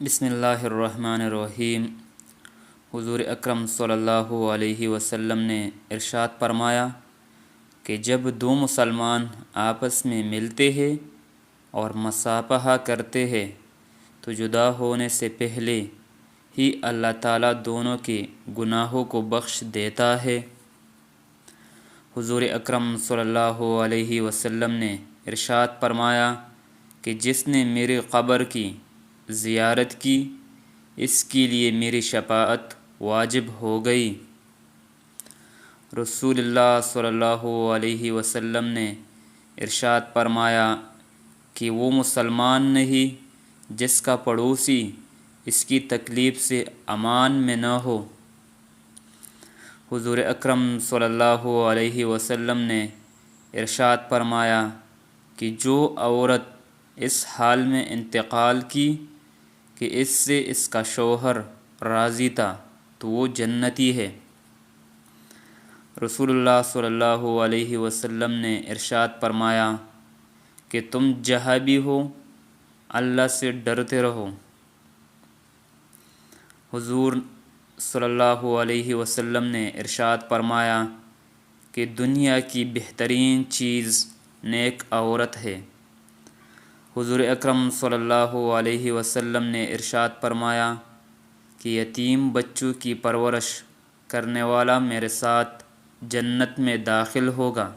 بسم اللہ الرحمن الرحیم۔ حضور اکرم صلی اللہ علیہ وسلم نے ارشاد فرمایا کہ جب دو مسلمان آپس میں ملتے ہیں اور مصافحہ کرتے ہیں تو جدا ہونے سے پہلے ہی اللہ تعالیٰ دونوں کے گناہوں کو بخش دیتا ہے۔ حضور اکرم صلی اللہ علیہ وسلم نے ارشاد فرمایا کہ جس نے میری قبر کی زیارت کی اس کے لیے میری شفاعت واجب ہو گئی۔ رسول اللہ صلی اللہ علیہ وسلم نے ارشاد فرمایا کہ وہ مسلمان نہیں جس کا پڑوسی اس کی تکلیف سے امان میں نہ ہو۔ حضور اکرم صلی اللہ علیہ وسلم نے ارشاد فرمایا کہ جو عورت اس حال میں انتقال کی کہ اس سے اس کا شوہر راضی تھا تو وہ جنتی ہے۔ رسول اللہ صلی اللہ علیہ وسلم نے ارشاد فرمایا کہ تم جہاں بھی ہو اللہ سے ڈرتے رہو۔ حضور صلی اللہ علیہ وسلم نے ارشاد فرمایا کہ دنیا کی بہترین چیز نیک عورت ہے۔ حضور اکرم صلی اللہ علیہ وسلم نے ارشاد فرمایا کہ یتیم بچوں کی پرورش کرنے والا میرے ساتھ جنت میں داخل ہوگا۔